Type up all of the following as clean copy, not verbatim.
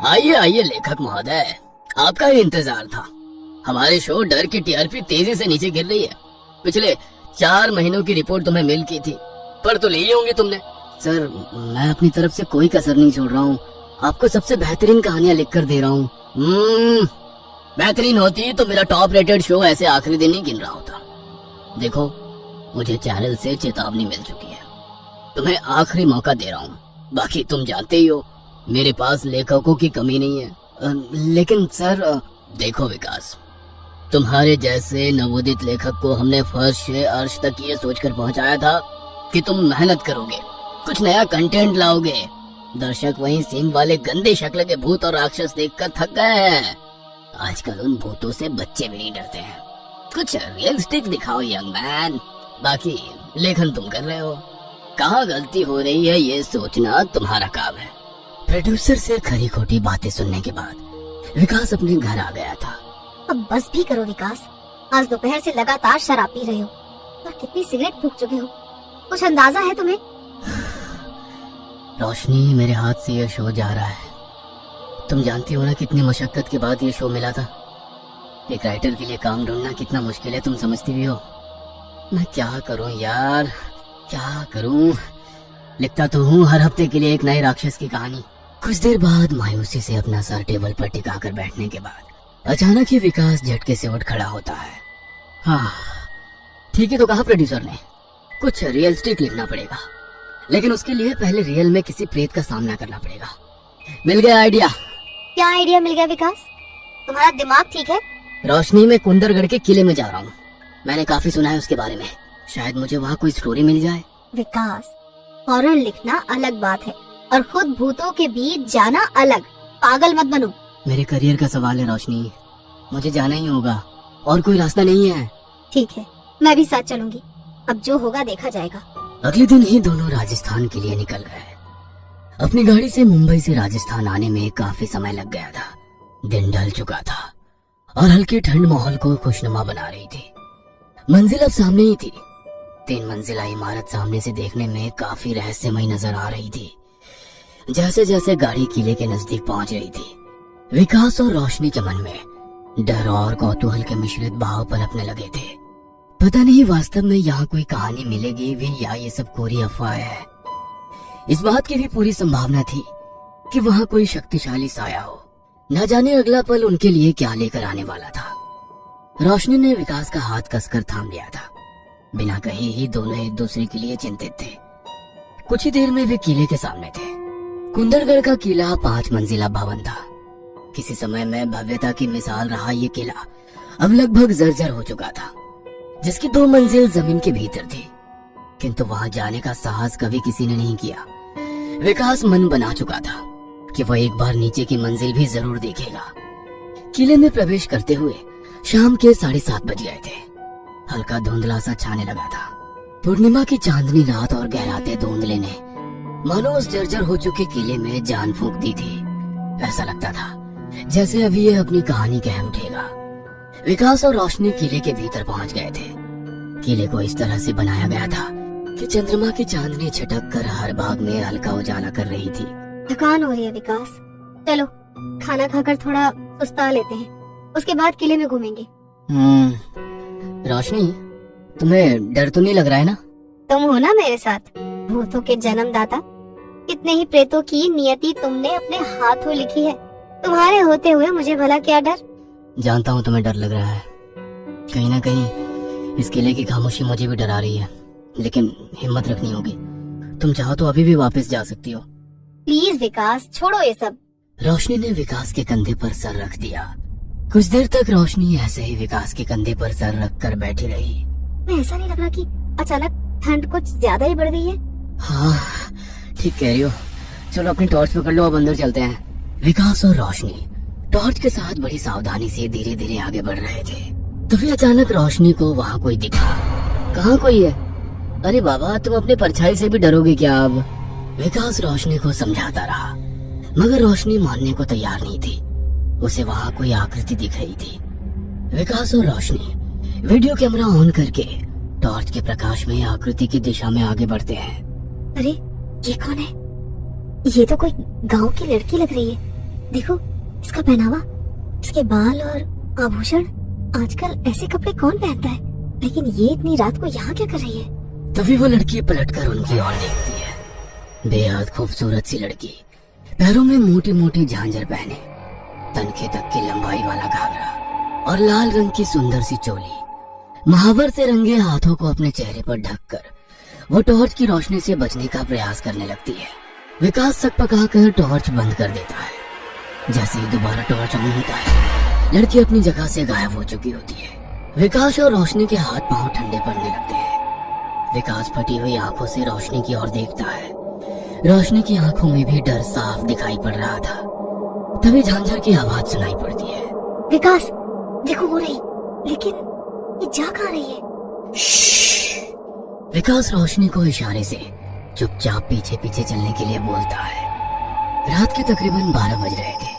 आइए आइए लेखक महोदय, आपका ही इंतजार था। हमारे शो डर की टीआरपी तेजी से नीचे गिर रही है। पिछले 4 महीनों की रिपोर्ट तुम्हें मिल की थी, पर तो ली होंगी तुमने। सर, मैं अपनी तरफ से कोई कसर नहीं छोड़ रहा हूँ। आपको सबसे बेहतरीन कहानियां लिख कर दे रहा हूँ। बेहतरीन होती तो मेरा टॉप रेटेड शो ऐसे आखिरी दिन ही गिन रहा होता। देखो, मुझे चैनल से चेतावनी मिल चुकी है। तुम्हें आखिरी मौका दे रहा हूँ। बाकी तुम जानते ही हो, मेरे पास लेखकों की कमी नहीं है। लेकिन सर, देखो विकास, तुम्हारे जैसे नवोदित लेखक को हमने फर्स्ट से अर्श तक ये सोचकर पहुंचाया था कि तुम मेहनत करोगे, कुछ नया कंटेंट लाओगे। दर्शक वहीं सींग वाले गंदे शक्ल के भूत और राक्षस देखकर थक गए हैं। आजकल उन भूतों से बच्चे भी नहीं डरते हैं। कुछ रियलिस्टिक दिखाओ यंग मैन। बाकी लेखन तुम कर रहे हो, कहाँ गलती हो रही है ये सोचना तुम्हारा काम है। प्रोड्यूसर से खरी खोटी बातें सुनने के बाद विकास अपने घर आ गया था। अब बस भी करो विकास, आज दोपहर से लगातार शराब पी रहे हो और कितनी सिगरेट फूंक चुके हो, कुछ अंदाजा है तुम्हें? रोशनी, मेरे हाथ से ये शो जा रहा है। तुम जानती हो ना कितनी मशक्कत के बाद ये शो मिला था। एक राइटर के लिए काम ढूंढना कितना मुश्किल है, तुम समझती भी हो। मैं क्या करूं यार, क्या करूं? लिखता तो हूँ हर हफ्ते के लिए एक नए राक्षस की कहानी। कुछ देर बाद मायूसी से अपना सर टेबल पर टिकाकर बैठने के बाद अचानक ही विकास झटके से उठ खड़ा होता है। हाँ ठीक है, तो कहा प्रोड्यूसर ने कुछ रियलिस्टिक लिखना पड़ेगा, लेकिन उसके लिए पहले रियल में किसी प्रेत का सामना करना पड़ेगा। मिल गया आइडिया। क्या आइडिया मिल गया विकास? तुम्हारा दिमाग ठीक है? रोशनी में कुंदरगढ़ के किले में जा रहा हूँ। मैंने काफी सुना है उसके बारे में, शायद मुझे वहाँ कोई स्टोरी मिल जाए। विकास, हॉरर लिखना अलग बात है और खुद भूतों के बीच जाना अलग। पागल मत बनो। मेरे करियर का सवाल है रोशनी, मुझे जाना ही होगा, और कोई रास्ता नहीं है। ठीक है, मैं भी साथ चलूंगी। अब जो होगा देखा जाएगा। अगले दिन ही दोनों राजस्थान के लिए निकल गए। अपनी गाड़ी से मुंबई से राजस्थान आने में काफी समय लग गया था। दिन ढल चुका था और हल्की ठंड माहौल को खुशनुमा बना रही थी। मंजिल अब सामने ही थी। 3 मंजिला इमारत सामने से देखने में काफी रहस्यमय नजर आ रही थी। जैसे जैसे गाड़ी किले के नजदीक पहुंच रही थी, विकास और रोशनी के मन में डर और कौतूहल के मिश्रित भाव पनपने लगे थे। पता नहीं वास्तव में यहाँ कोई कहानी मिलेगी भी या ये सब कोरी अफवाह है। इस बात की भी पूरी संभावना थी कि वहाँ कोई शक्तिशाली साया हो। न जाने अगला पल उनके लिए क्या लेकर आने वाला था। रोशनी ने विकास का हाथ कसकर थाम लिया था। बिना कहे ही दोनों एक दूसरे के लिए चिंतित थे। कुछ ही देर में वे किले के सामने थे। कुंदरगढ़ का किला 5 मंजिला भवन था। किसी समय में भव्यता की मिसाल रहा ये किला अब लगभग जर्जर हो चुका था, जिसकी 2 मंजिल जमीन के भीतर थी। किंतु वहां जाने का साहस कभी किसी ने नहीं किया। विकास मन बना चुका था कि वह एक बार नीचे की मंजिल भी जरूर देखेगा। किले में प्रवेश करते हुए शाम के 7:30 बज गए थे। हल्का धुंधला सा छाने लगा था। पूर्णिमा की चांदनी रात और गहराते धुंधले ने मानो उस जर्जर हो चुके किले में जान फूंक दी थी। ऐसा लगता था जैसे अभी ये अपनी कहानी कह उठेगा। विकास और रोशनी किले के भीतर पहुंच गए थे। किले को इस तरह से बनाया गया था कि चंद्रमा की चांदनी छिटक कर हर भाग में हल्का उजाला कर रही थी। थकान हो रही है विकास, चलो खाना खाकर थोड़ा सुस्ता लेते हैं, उसके बाद किले में घूमेंगे। रोशनी, तुम्हें डर तो नहीं लग रहा है ना? तुम हो ना मेरे साथ, भूतों के जन्मदाता। कितने ही प्रेतों की नियति तुमने अपने हाथों लिखी है। तुम्हारे होते हुए मुझे भला क्या डर? जानता हूँ तुम्हें डर लग रहा है। कहीं ना कहीं इस किले की खामोशी मुझे भी डरा रही है, लेकिन हिम्मत रखनी होगी। तुम चाहो तो अभी भी वापस जा सकती हो। प्लीज विकास, छोड़ो ये सब। रोशनी ने विकास के कंधे पर सर रख दिया। कुछ देर तक रोशनी ऐसे ही विकास के कंधे पर सर रख कर बैठी रही। मैं ऐसा नहीं लग रहा कि अचानक ठंड कुछ ज्यादा ही बढ़ गई है? हाँ ठीक कह रही हो। चलो अपनी टॉर्च पकड़ लो, अब अंदर चलते हैं। विकास और रोशनी टॉर्च के साथ बड़ी सावधानी से धीरे धीरे आगे बढ़ रहे थे। तभी अचानक रोशनी को वहाँ कोई दिखा। कहाँ कोई है? अरे बाबा, तुम अपने परछाई से भी डरोगे क्या अब? विकास रोशनी को समझाता रहा, मगर रोशनी मानने को तैयार नहीं थी। उसे वहाँ कोई आकृति दिख रही थी। विकास और रोशनी वीडियो कैमरा ऑन करके टॉर्च के प्रकाश में आकृति की दिशा में आगे बढ़ते हैं। अरे ये कौन है? ये तो कोई गांव की लड़की लग रही है। देखो इसका पहनावा, इसके बाल और आभूषण। आजकल ऐसे कपड़े कौन पहनता है, लेकिन ये इतनी रात को यहाँ क्या कर रही है? तभी वो लड़की पलटकर उनकी ओर देखती है। बेहद खूबसूरत सी लड़की, पैरों में मोटी मोटी झांझर पहने, तनखे तक की लंबाई वाला घाघरा और लाल रंग की सुंदर सी चोली। महावर से रंगे हाथों को अपने चेहरे पर ढककर वो टॉर्च की रोशनी से बचने का प्रयास करने लगती है। विकास सकपका कर टॉर्च बंद कर देता है। जैसे ही दोबारा टॉर्च ऑन होता है, लड़की अपनी जगह से गायब हो चुकी होती है। विकास और रोशनी के हाथ पांव ठंडे पड़ने लगते हैं। विकास फटी हुई आंखों से रोशनी की ओर देखता है। रोशनी की आंखों में भी डर साफ दिखाई पड़ रहा था। तभी झांझर की आवाज सुनाई पड़ती है। विकास देखो वो रही, लेकिन ये जा कहाँ रही है? विकास रोशनी को इशारे से चुपचाप पीछे पीछे चलने के लिए बोलता है। रात के तकरीबन 12 बज रहे थे।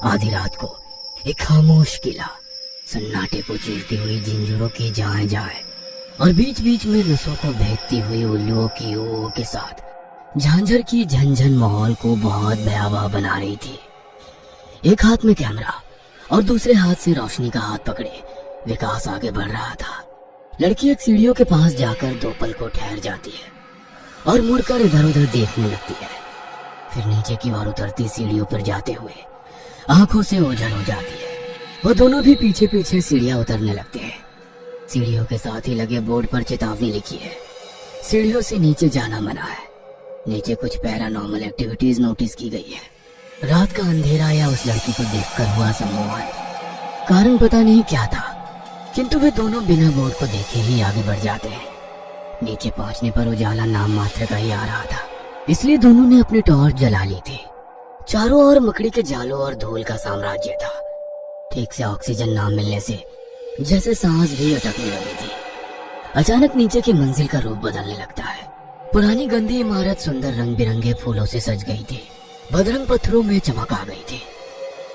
आधी रात को एक खामोश किला सन्नाटे को चीरती हुई झिंझुरों की जाए जाए और बीच बीच में नसों को भेदती हुई उल्लुओं की ओ के साथ झांझर की झंझन माहौल को बहुत भयावह बना रही थी। एक हाथ में कैमरा और दूसरे हाथ से रोशनी का हाथ पकड़े विकास आगे बढ़ रहा था। लड़की एक सीढ़ियों के पास जाकर 2 पल को ठहर जाती है और मुड़कर इधर उधर देखने लगती है। फिर नीचे की ओर उतरती सीढ़ियों पर जाते हुए आंखों से ओझल हो जाती है। वो दोनों भी पीछे पीछे सीढ़ियां उतरने लगते हैं। सीढ़ियों के साथ ही लगे बोर्ड पर चेतावनी लिखी है, सीढ़ियों से नीचे जाना मना है। नीचे कुछ पैरानॉर्मल एक्टिविटीज नोटिस की गई है। रात का अंधेरा या उस लड़की को देखकर हुआ सम्मोहन, कारण पता नहीं क्या था, किंतु वे दोनों बिना बोर्ड को देखे ही आगे बढ़ जाते हैं। नीचे पहुंचने पर उजाला नाम मात्र का ही आ रहा था, इसलिए दोनों ने अपनी टॉर्च जला ली थी। चारों ओर मकड़ी के जालों और धूल का साम्राज्य था। ठीक से ऑक्सीजन ना मिलने से जैसे सांस भी अटकने लगी थी। अचानक नीचे की मंजिल का रूप बदलने लगता है। पुरानी गंदी इमारत सुंदर रंग बिरंगे फूलों से सज गई थी। बदरंग पत्थरों में चमक आ गई थी।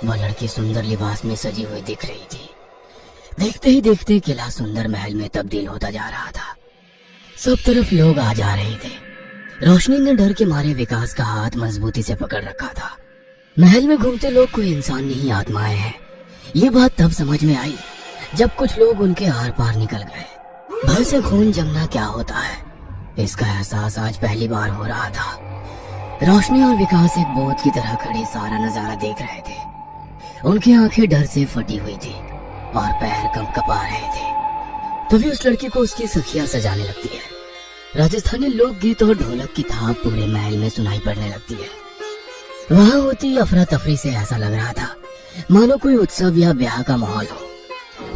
वह लड़की सुंदर लिबास में सजी हुई दिख रही थी। देखते ही देखते किला सुंदर महल में तब्दील होता जा रहा था। सब तरफ लोग आ जा रहे थे। रोशनी ने डर के मारे विकास का हाथ मजबूती से पकड़ रखा था। महल में घूमते लोग कोई इंसान नहीं, आत्माएं हैं। ये बात तब समझ में आई जब कुछ लोग उनके आर पार निकल गए। भय से खून जमना क्या होता है, इसका एहसास आज पहली बार हो रहा था। रोशनी और विकास एक बोझ की तरह खड़े सारा नजारा देख रहे थे। उनकी आंखें डर से फटी हुई थी और पैर कंपकपा रहे थे। तभी उस लड़की को उसकी सखियां सजाने लगती है। राजस्थानी लोकगीत और ढोलक की थाप पूरे महल में सुनाई पड़ने लगती है। वहां होती अफरा तफरी से ऐसा लग रहा था मानो कोई उत्सव या ब्याह का माहौल हो।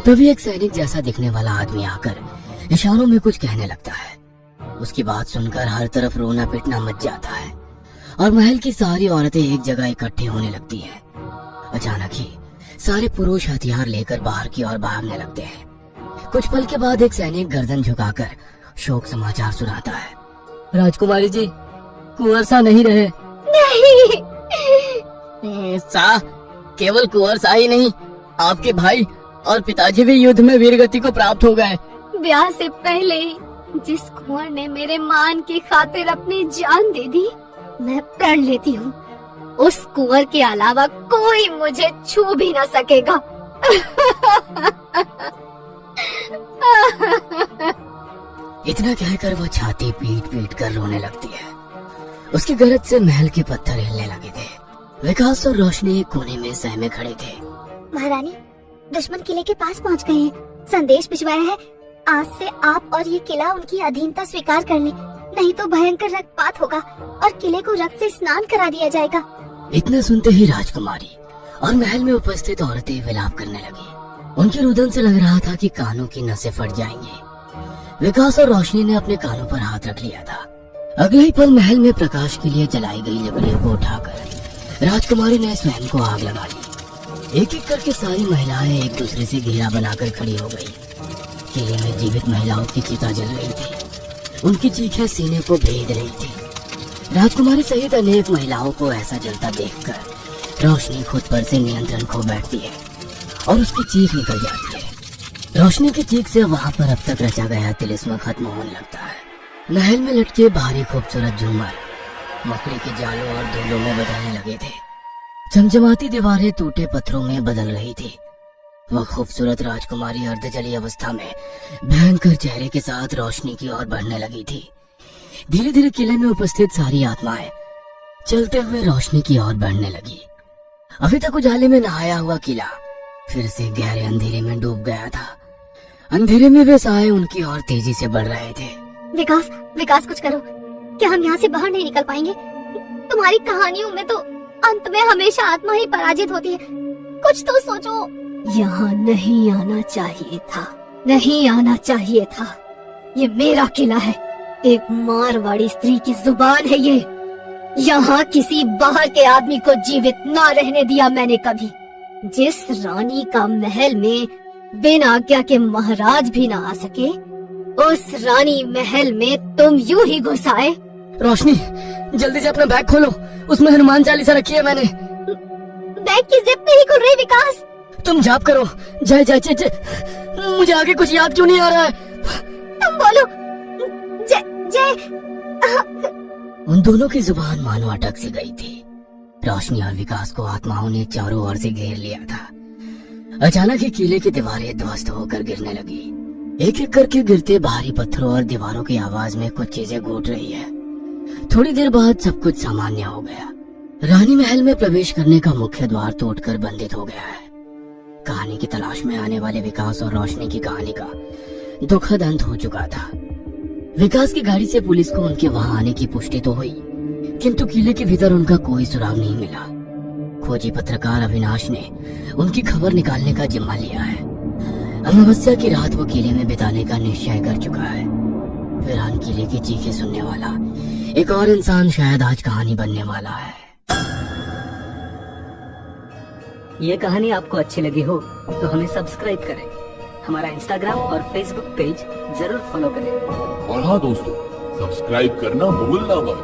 तभी एक सैनिक जैसा दिखने वाला आदमी आकर इशारों में कुछ कहने लगता है। उसकी बात सुनकर हर तरफ रोना पिटना मच जाता है और महल की सारी औरतें एक जगह इकट्ठे होने लगती हैं। अचानक ही सारे पुरुष हथियार लेकर बाहर की ओर भागने लगते हैं। कुछ पल के बाद एक सैनिक गर्दन झुकाकर शोक समाचार सुनाता है। राजकुमारी जी, कुंवर सा नहीं रहे। नहीं। सा केवल कुंवर सा ही नहीं, आपके भाई और पिताजी भी युद्ध में वीरगति को प्राप्त हो गए। ब्याह से पहले ही जिस कुंवर ने मेरे मान की खातिर अपनी जान दे दी, मैं प्रण लेती हूँ उस कुंवर के अलावा कोई मुझे छू भी न सकेगा। इतना कहकर वो छाती पीट पीट कर रोने लगती है। उसकी गरज से महल के पत्थर हिलने लगे थे। विकास और रोशनी एक कोने में सहमे खड़े थे। महारानी, दुश्मन किले के पास पहुंच गए हैं। संदेश भिजवाया है, आज से आप और ये किला उनकी अधीनता स्वीकार कर लें, नहीं तो भयंकर रक्तपात होगा और किले को रक्त से स्नान करा दिया जाएगा। इतना सुनते ही राजकुमारी और महल में उपस्थित औरतें विलाप करने लगी। उनके रुदन से लग रहा था कि कानों की नसें फट जाएंगी। विकास और रोशनी ने अपने कानों पर हाथ रख लिया था। अगले ही पल महल में प्रकाश के लिए जलाई गई लकड़ियों को उठाकर राजकुमारी ने स्वयं को आग लगा ली। एक एक करके सारी महिलाएं एक दूसरे से घेरा बनाकर खड़ी हो गई। किले में जीवित महिलाओं की चिता जल रही थी। उनकी चीखें सीने को भेद रही थी। राजकुमारी सहित अनेक महिलाओं को ऐसा जलता देखकर रोशनी खुद पर से नियंत्रण खो बैठती है और उसकी चीख निकल जाती है। रोशनी की चीख से वहां पर अब तक रचा गया तिलिस्म खत्म होने लगता है। महल में लटके भारी खूबसूरत झूमर मकड़ी के जालों और धूलों में बदलने लगे थे। चमचमाती दीवारें टूटे पत्थरों में बदल रही थी। वह खूबसूरत राजकुमारी अर्धजली अवस्था में भयंकर चेहरे के साथ रोशनी की ओर बढ़ने लगी थी। धीरे धीरे किले में उपस्थित सारी आत्माएं चलते हुए रोशनी की ओर बढ़ने लगी। अभी तक उजाले में नहाया हुआ किला फिर से गहरे अंधेरे में डूब गया था। अंधेरे में वे साए उनकी ओर तेजी से बढ़ रहे थे। विकास, विकास कुछ करो। क्या हम यहाँ से बाहर नहीं निकल पाएंगे? तुम्हारी कहानियों में तो अंत में हमेशा आत्मा ही पराजित होती है। कुछ तो सोचो। यहाँ नहीं आना चाहिए था, नहीं आना चाहिए था। ये मेरा किला है, एक मारवाड़ी स्त्री की जुबान है ये। यहाँ किसी बाहर के आदमी को जीवित ना रहने दिया मैंने कभी। जिस रानी का महल में बिना आज्ञा के महाराज भी ना आ सके, उस रानी महल में तुम यूं ही घुस आए। रोशनी, जल्दी से अपना बैग खोलो, उसमें हनुमान चालीसा रखी है मैंने। बैग की जिप नहीं खुल रही विकास। तुम जाप करो। जय जय जय जय। मुझे आगे कुछ याद क्यों नहीं आ रहा है? तुम बोलो। जय जय। उन दोनों की जुबान मानो अटक सी गई थी। रोशनी और विकास को आत्माओं ने चारों ओर से घेर लिया था। अचानक ही किले की दीवारें ध्वस्त होकर गिरने लगी। एक एक करके गिरते भारी पत्थरों और दीवारों की आवाज में कुछ चीजें गूंज रही है। थोड़ी देर बाद सब कुछ सामान्य हो गया। रानी महल में प्रवेश करने का मुख्य द्वार तोड़कर बंदित हो गया है। कहानी की तलाश में आने वाले विकास और रोशनी की कहानी का दुखद अंत हो चुका था। विकास की गाड़ी से पुलिस को उनके वहां आने की पुष्टि तो हुई, किंतु किले के भीतर उनका कोई सुराग नहीं मिला। खोजी पत्रकार अविनाश ने उनकी खबर निकालने का जिम्मा लिया है। अमावस्या की रात वो किले में बिताने का निश्चय कर चुका है। वीरान किले की चीखें सुनने वाला एक और इंसान शायद आज कहानी बनने वाला है। ये कहानी आपको अच्छी लगी हो तो हमें सब्सक्राइब करें, हमारा इंस्टाग्राम और फेसबुक पेज जरूर फॉलो करें। और हाँ दोस्तों, सब्सक्राइब करना भूलना मत।